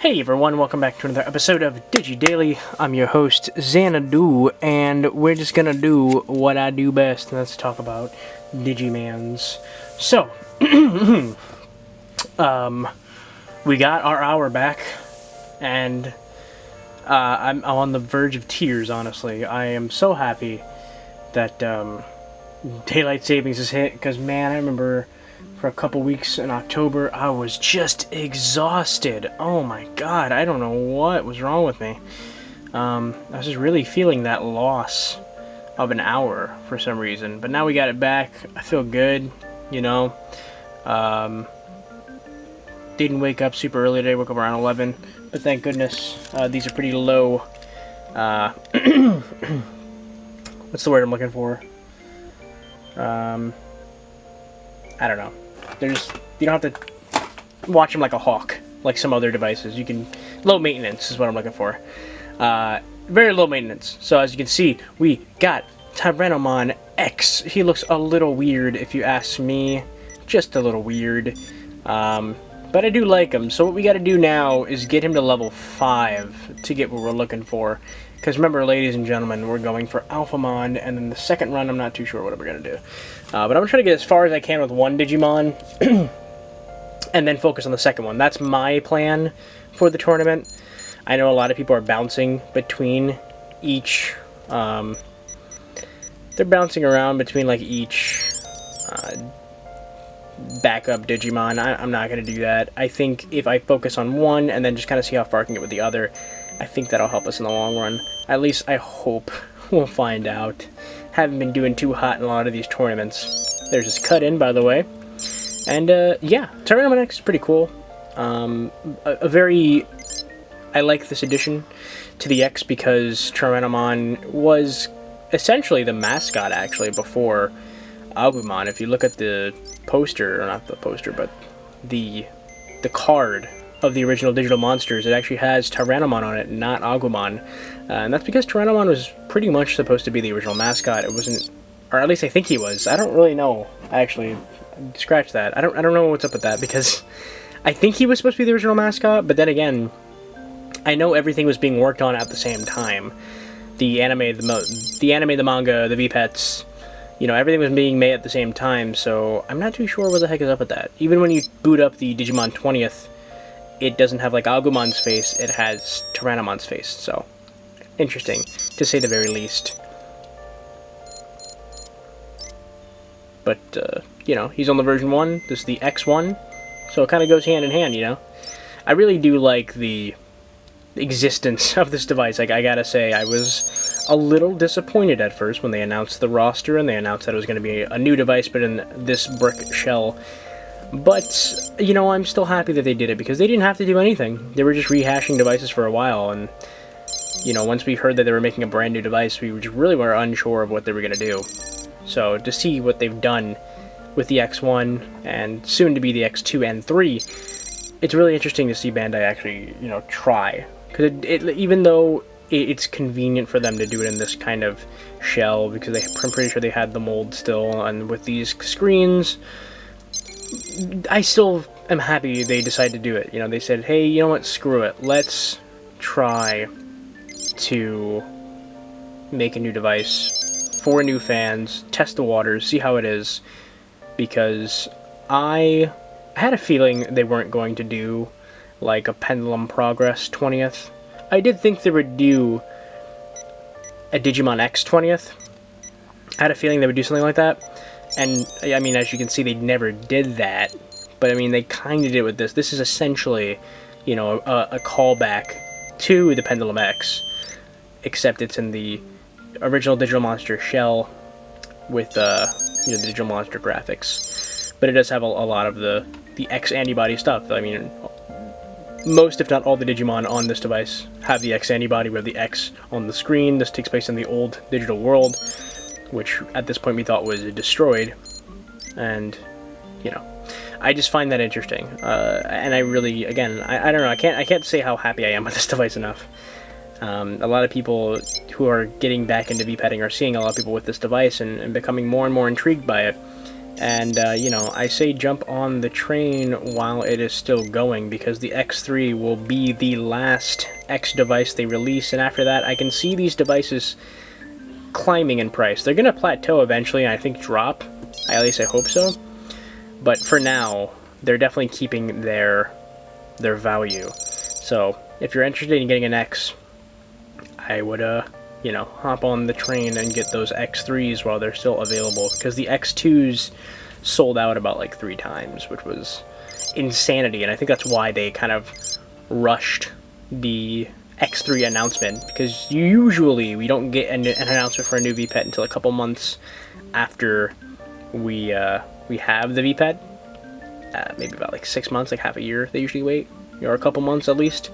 Hey everyone, welcome back to another episode of Digi Daily. I'm your host, Xanadu, and we're just gonna do what I do best, and let's talk about Digimans. So, we got our hour back, and I'm on the verge of tears, honestly. I am so happy that Daylight Savings is hit, because man, I remember for a couple weeks in October, I was just exhausted. Oh my god, I don't know what was wrong with me. I was just really feeling that loss of an hour for some reason. But now we got it back. I feel good, you know. Didn't wake up super early today, woke up around 11. But thank goodness, these are pretty low. What's the word I'm looking for? I don't know. They're just, you don't have to watch them like a hawk, like some other devices. You can, low maintenance is what I'm looking for. Very low maintenance. So as you can see, we got Tyrannomon X. He looks a little weird if you ask me. Just a little weird. But I do like him. So what we got to do now is get him to level 5 to get what we're looking for. Because remember, ladies and gentlemen, we're going for Alphamon, and then the second run, I'm not too sure what we're going to do. But I'm going to try to get as far as I can with one Digimon, and then focus on the second one. That's my plan for the tournament. I know a lot of people are bouncing between each... they're bouncing around between, like, each backup Digimon. I'm not going to do that. I think if I focus on one, and then just kind of see how far I can get with the other, I think that'll help us in the long run. At least I hope. We'll find out. Haven't been doing too hot in a lot of these tournaments. There's this cut-in, by the way. And, yeah, Tyrannomon X is pretty cool. I like this addition to the X because Tyrannomon was essentially the mascot, actually, before Agumon. If you look at the poster, or not the poster, but the card of the original Digital Monsters, it actually has Tyrannomon on it, not Agumon. And that's because Tyrannomon was pretty much supposed to be the original mascot. It wasn't, or at least I think he was. I don't really know, actually. Scratch that. I don't know what's up with that, because I think he was supposed to be the original mascot, but then again, I know everything was being worked on at the same time. The anime, the manga, the V-Pets, you know, everything was being made at the same time, so I'm not too sure what the heck is up with that. Even when you boot up the Digimon 20th, it doesn't have, like, Agumon's face, it has Tyrannomon's face, so interesting, to say the very least. But, you know, he's on the version 1, this is the X1, so it kind of goes hand in hand, you know? I really do like the existence of this device. Like, I gotta say, I was a little disappointed at first when they announced the roster, and they announced that it was going to be a new device, but in this brick shell. But, you know, I'm still happy that they did it, because they didn't have to do anything. They were just rehashing devices for a while, and, you know, once we heard that they were making a brand new device, we really were unsure of what they were going to do. So, to see what they've done with the X1, and soon to be the X2 and 3, it's really interesting to see Bandai actually, you know, try. Because even though it's convenient for them to do it in this kind of shell, because I'm pretty sure they had the mold still, and with these screens, I still am happy they decided to do it. You know, they said, hey, you know what, screw it. Let's try to make a new device for new fans, test the waters, see how it is, because I had a feeling they weren't going to do, like, a Pendulum Progress 20th. I did think they would do a Digimon X 20th. I had a feeling they would do something like that. And, I mean, as you can see, they never did that. But, I mean, they kind of did it with this. This is essentially, you know, a callback to the Pendulum X. Except it's in the original Digital Monster shell with, you know, the Digital Monster graphics. But it does have a lot of the X antibody stuff. I mean, most, if not all, the Digimon on this device have the X antibody. We have the X on the screen. This takes place in the old digital world, which at this point we thought was destroyed. And, you know, I just find that interesting. And I really, again, I don't know, I can't say how happy I am with this device enough. A lot of people who are getting back into V-Petting are seeing a lot of people with this device and becoming more and more intrigued by it. And, you know, I say jump on the train while it is still going, because the X3 will be the last X device they release, and after that I can see these devices climbing in price. They're going to plateau eventually, and I think drop. At least I hope so. But for now, they're definitely keeping their value. So, if you're interested in getting an X, I would, you know, hop on the train and get those X3s while they're still available, because the X2s sold out about like 3 times, which was insanity, and I think that's why they kind of rushed the X3 announcement, because usually we don't get an announcement for a new VPET until a couple months after we have the VPET. Maybe about like 6 months, like half a year they usually wait, or a couple months at least.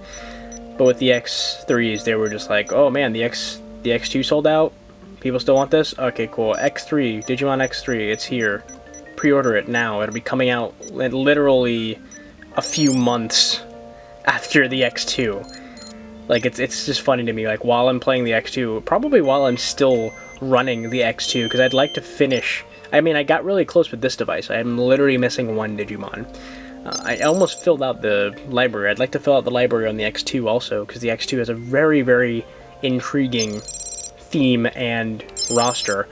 But with the X3s, they were just like, oh man, the X2 sold out? People still want this? Okay, cool. X3, Digimon X3, it's here. Pre-order it now. It'll be coming out literally a few months after the X2. Like, it's just funny to me, like, while I'm playing the X2, probably while I'm still running the X2, because I'd like to finish... I mean, I got really close with this device. I'm literally missing 1 Digimon. I almost filled out the library. I'd like to fill out the library on the X2 also, because the X2 has a very, very intriguing theme and roster.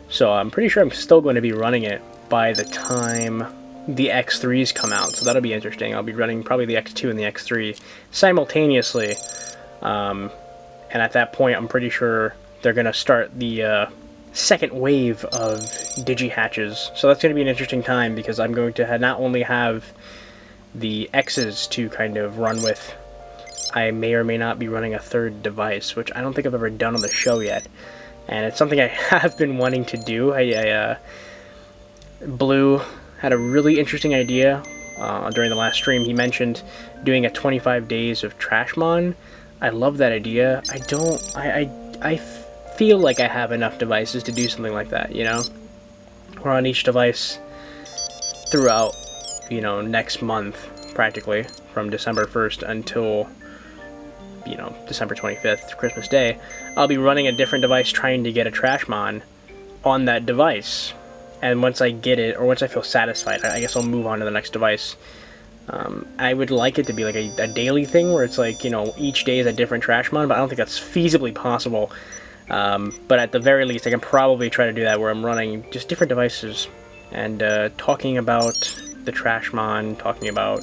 So I'm pretty sure I'm still going to be running it by the time the X3s come out. So that'll be interesting. I'll be running probably the X2 and the X3 simultaneously. And at that point, I'm pretty sure they're going to start the second wave of Digi-hatches. So that's going to be an interesting time, because I'm going to not only have the X's to kind of run with, I may or may not be running a 3rd device, which I don't think I've ever done on the show yet. And it's something I have been wanting to do. Blue had a really interesting idea during the last stream. He mentioned doing a 25 days of Trashmon. I love that idea. I feel like I have enough devices to do something like that, you know? We're on each device throughout, you know, next month, practically, from December 1st until, you know, December 25th, Christmas Day. I'll be running a different device trying to get a Trashmon on that device. And once I get it, or once I feel satisfied, I guess I'll move on to the next device. I would like it to be like a daily thing, where it's like, you know, each day is a different Trashmon, but I don't think that's feasibly possible. But at the very least, I can probably try to do that, where I'm running just different devices and talking about the Trashmon, talking about,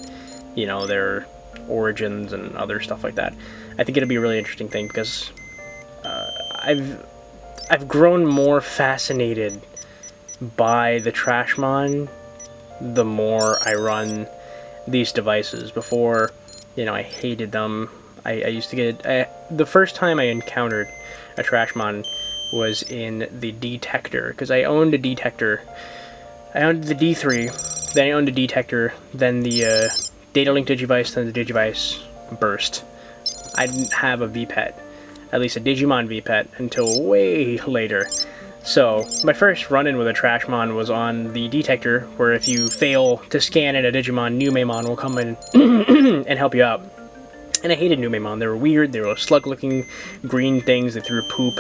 you know, their origins and other stuff like that. I think it'll be a really interesting thing, because I've grown more fascinated by the Trashmon the more I run these devices. Before, you know, I hated them. I used to get... the first time I encountered a Trashmon was in the Detector, because I owned a Detector. I owned the D3, then I owned a Detector, then the Data Link Digivice, then the Digivice burst. I didn't have a VPET, at least a Digimon VPET, until way later. So, my first run-in with a Trashmon was on the Detector, where if you fail to scan in a Digimon, Numemon will come in and help you out. And I hated Numemon. They were weird, they were slug-looking green things, they threw poop,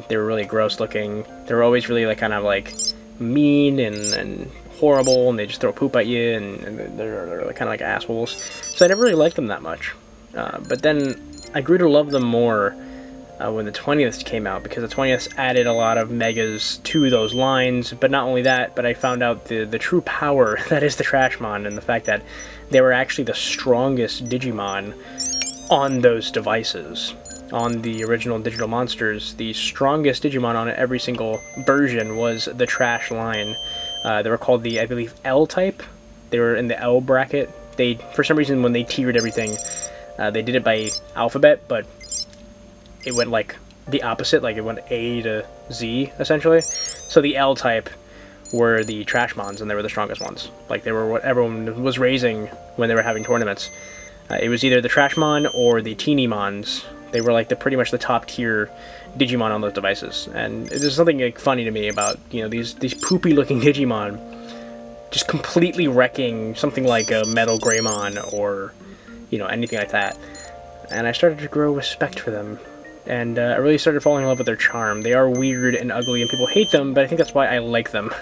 they were really gross-looking. They were always really, like, kind of, like, mean and horrible, and they just throw poop at you, and they're kind of like assholes. So I never really liked them that much. But then I grew to love them more when the 20th came out, because the 20th added a lot of megas to those lines. But not only that, but I found out the true power that is the Trashmon, and the fact that they were actually the strongest Digimon on those devices. On the original Digital Monsters, the strongest Digimon on every single version was the Trash line. They were called the, I believe, L type. They were in the L bracket. They, for some reason, when they tiered everything, they did it by alphabet, but it went like the opposite, like it went A to Z, essentially. So the L type were the Trashmons, and they were the strongest ones. Like, they were what everyone was raising when they were having tournaments. It was either the Trashmon or the Teenymons. They were like pretty much the top tier Digimon on those devices. And there's something like funny to me about, you know, these poopy looking Digimon just completely wrecking something like a Metal Greymon or, you know, anything like that. And I started to grow respect for them And I really started falling in love with their charm. They are weird and ugly, and people hate them, but I think that's why I like them.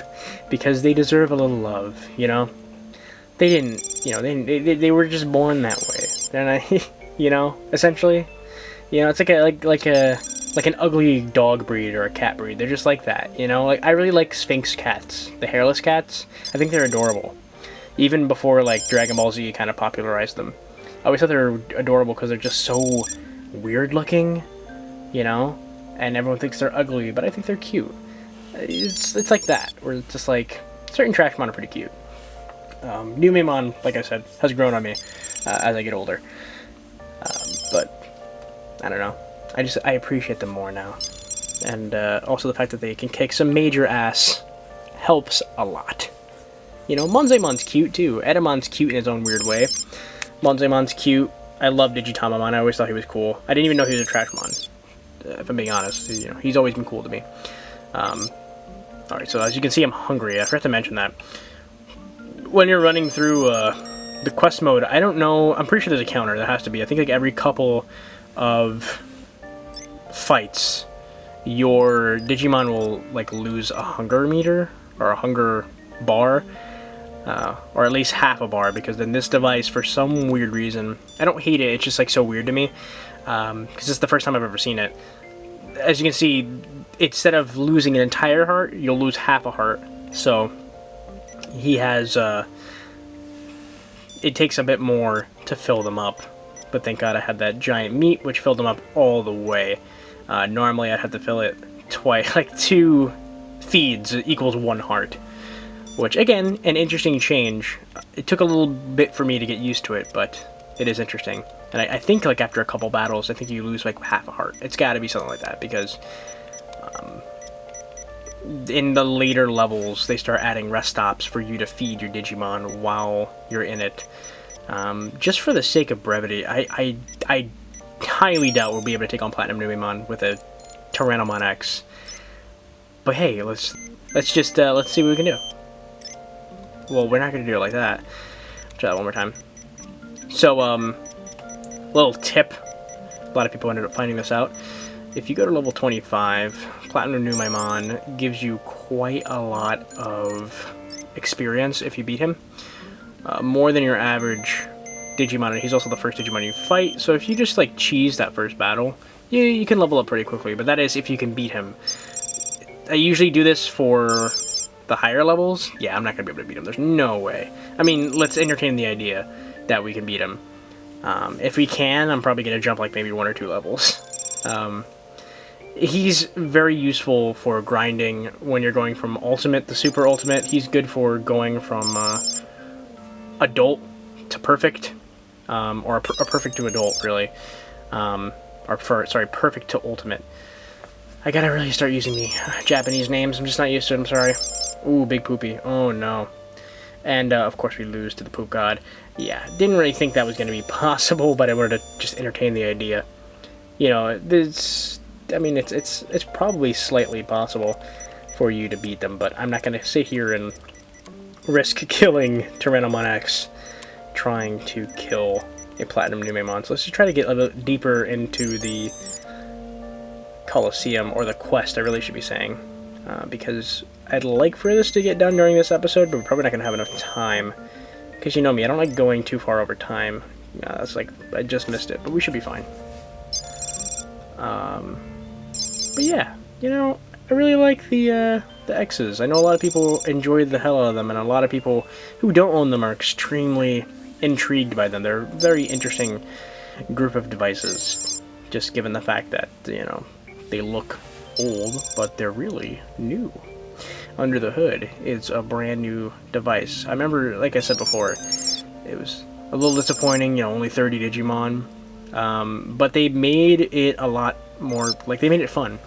Because they deserve a little love, you know? They didn't, you know, they were just born that way. And I, you know, essentially, you know, it's like an ugly dog breed or a cat breed. They're just like that, you know? Like, I really like Sphinx cats, the hairless cats. I think they're adorable. Even before, like, Dragon Ball Z kind of popularized them. I always thought they were adorable because they're just so weird looking, you know? And everyone thinks they're ugly, but I think they're cute. It's like that, where it's just like, certain Trashmon are pretty cute. New Memon, like I said, has grown on me as I get older. But, I don't know. I appreciate them more now. And also the fact that they can kick some major ass helps a lot. You know, Monzemon's cute too. Edamon's cute in his own weird way. Monzemon's cute. I love Digitamamon. I always thought he was cool. I didn't even know he was a Trashmon. If I'm being honest, you know, he's always been cool to me. Alright, so as you can see, I'm hungry. I forgot to mention that. When you're running through the quest mode, I don't know. I'm pretty sure there's a counter. There has to be. I think like every couple of fights, your Digimon will like lose a hunger meter or a hunger bar, or at least half a bar, because then this device, for some weird reason, I don't hate it, it's just like so weird to me, because it's the first time I've ever seen it. As you can see, instead of losing an entire heart, you'll lose half a heart. So he has it takes a bit more to fill them up, but thank God I had that giant meat which filled them up all the way. Normally I'd have to fill it twice, like 2 feeds equals 1 heart, which again, an interesting change. It took a little bit for me to get used to it, but it is interesting. And I think like after a couple battles, I think you lose like half a heart. It's got to be something like that, because in the later levels they start adding rest stops for you to feed your Digimon while you're in it. Just for the sake of brevity, I highly doubt we'll be able to take on Platinum Numemon with a Tyrannomon X. But hey, let's just let's see what we can do. Well, we're not gonna do it like that. Try that one more time. So, little tip. A lot of people ended up finding this out. If you go to level 25, Platinum Numemon gives you quite a lot of experience if you beat him. More than your average Digimon, and he's also the first Digimon you fight, so if you just like cheese that first battle, you can level up pretty quickly, but that is if you can beat him. I usually do this for the higher levels. Yeah, I'm not going to be able to beat him, there's no way. I mean, let's entertain the idea that we can beat him. If we can, I'm probably going to jump like maybe 1 or 2 levels. He's very useful for grinding when you're going from Ultimate to Super Ultimate. He's good for going from Adult to Perfect, or Perfect to Adult, really. Sorry, Perfect to Ultimate. I gotta really start using the Japanese names. I'm just not used to it, I'm sorry. Ooh, Big Poopy. Oh, no. And, of course, we lose to the Poop God. Yeah, didn't really think that was going to be possible, but I wanted to just entertain the idea. You know, I mean, it's probably slightly possible for you to beat them, but I'm not going to sit here and risk killing Tyrannomon X trying to kill a Platinum Numemon. So let's just try to get a little deeper into the Colosseum, or the quest, I really should be saying, because I'd like for this to get done during this episode, but we're probably not going to have enough time, because you know me, I don't like going too far over time. That's like, I just missed it, but we should be fine. But yeah, you know, I really like the X's. I know a lot of people enjoy the hell out of them, and a lot of people who don't own them are extremely intrigued by them. They're a very interesting group of devices, just given the fact that, you know, they look old, but they're really new. Under the hood, it's a brand new device. I remember, like I said before, it was a little disappointing, you know, only 30 Digimon, but they made it a lot more, like, they made it fun.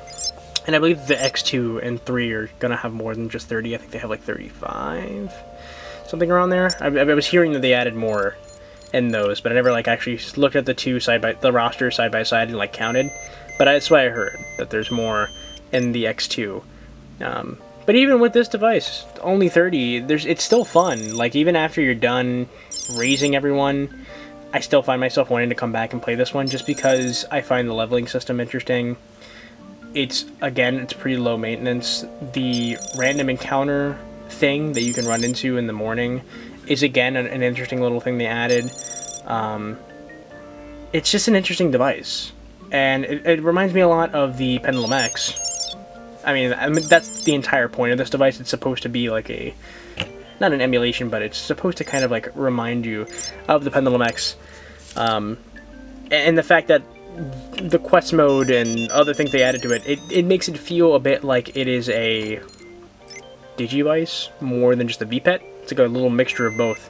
And I believe the X2 and 3 are gonna have more than just 30. I think they have like 35, something around there. I was hearing that they added more in those, but I never like actually looked at the roster side by side and like counted. But that's what I heard, that there's more in the X2. But even with this device, only 30, it's still fun. Like, even after you're done raising everyone, I still find myself wanting to come back and play this one just because I find the leveling system interesting. It's pretty low maintenance. The random encounter thing that you can run into in the morning is again an interesting little thing they added. It's just an interesting device, and it reminds me a lot of the Pendulum X. I mean that's the entire point of this device. It's supposed to be like not an emulation, but it's supposed to kind of like remind you of the Pendulum X, and the fact that the quest mode and other things they added to it, it makes it feel a bit like it is a Digivice more than just a VPET. It's like a little mixture of both.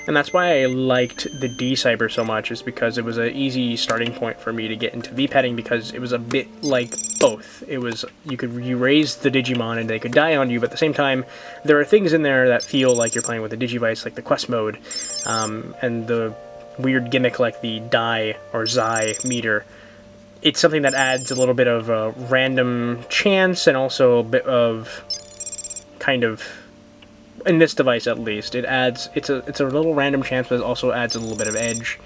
And that's why I liked the D-Cyber so much, is because it was an easy starting point for me to get into VPETting, because it was a bit like both. It was, you raise the Digimon and they could die on you, but at the same time, there are things in there that feel like you're playing with a Digivice, like the quest mode, and the weird gimmick like the die or Xi meter. It's something that adds a little bit of a random chance, and also a bit of kind of, in this device at least, it's a little random chance, but it also adds a little bit of edge.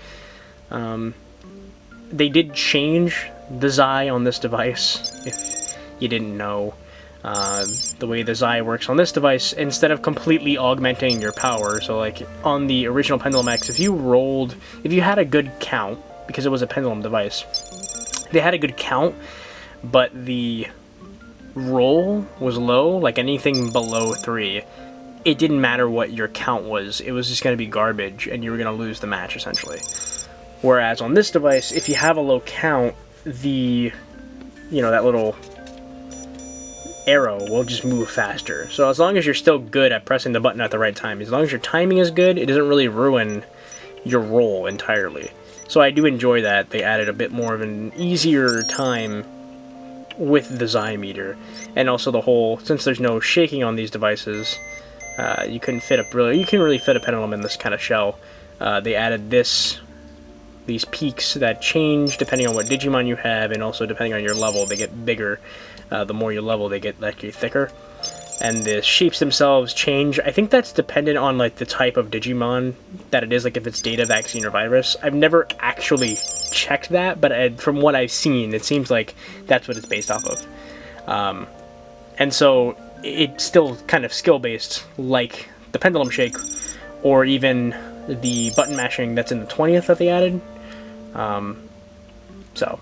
They did change the Xi on this device, if you didn't know. The way the Xi works on this device, instead of completely augmenting your power, so like on the original Pendulum X, if you had a good count, because it was a pendulum device, they had a good count, but the roll was low, like anything below 3, it didn't matter what your count was, it was just going to be garbage, and you were going to lose the match, essentially. Whereas on this device, if you have a low count, that little arrow will just move faster. So as long as you're still good at pressing the button at the right time, as long as your timing is good, it doesn't really ruin your roll entirely. So I do enjoy that they added a bit more of an easier time with the Xi meter, and also the whole, since there's no shaking on these devices, you couldn't really fit a pendulum in this kind of shell. They added these peaks that change depending on what Digimon you have, and also depending on your level, they get bigger. The more you level, they get actually thicker, and the shapes themselves change. I think that's dependent on like the type of Digimon that it is, like if it's Data, Vaccine, or Virus. I've never actually checked that, but from what I've seen, it seems like that's what it's based off of. And so it's still kind of skill-based, like the Pendulum Shake, or even the button mashing that's in the 20th that they added. So,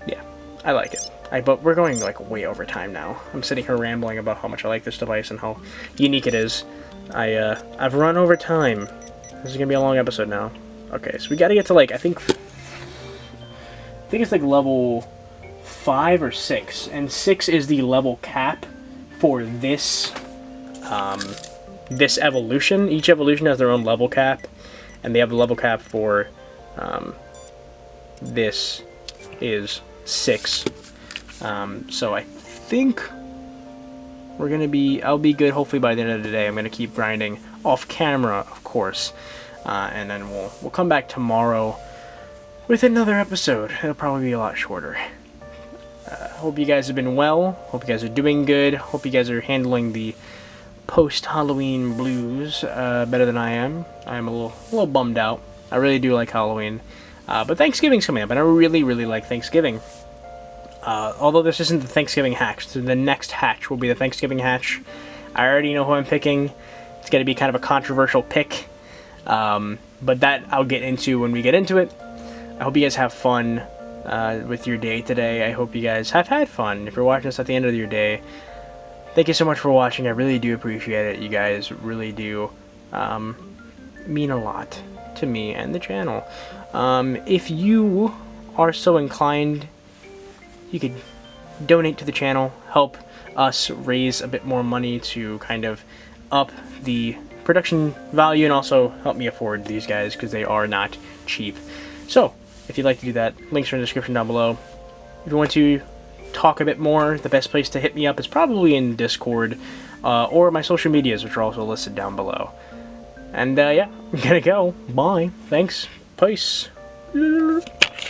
yeah, I like it. But we're going like way over time now. I'm sitting here rambling about how much I like this device and how unique it is. I've run over time. This is gonna be a long episode now. Okay, so we gotta get to like, I think it's like level 5 or 6, and 6 is the level cap for this this evolution. Each evolution has their own level cap, and they have the level cap for this is 6. So I think I'll be good hopefully by the end of the day. I'm gonna keep grinding off camera, of course, and then we'll come back tomorrow with another episode. It'll probably be a lot shorter. Hope you guys have been well. Hope you guys are doing good. Hope you guys are handling the post-Halloween blues better than I am. I'm a little bummed out. I really do like Halloween, but Thanksgiving's coming up, and I really like Thanksgiving. Although this isn't the Thanksgiving hatch, so the next hatch will be the Thanksgiving hatch. I already know who I'm picking. It's going to be kind of a controversial pick, but that I'll get into when we get into it. I hope you guys have fun with your day today. I hope you guys have had fun. If you're watching this at the end of your day, thank you so much for watching. I really do appreciate it. You guys really do mean a lot to me and the channel. If you are so inclined, you could donate to the channel, help us raise a bit more money to kind of up the production value, and also help me afford these guys, because they are not cheap. So, if you'd like to do that, links are in the description down below. If you want to talk a bit more, the best place to hit me up is probably in Discord, or my social medias, which are also listed down below. And yeah, I'm gonna go. Bye. Thanks. Peace.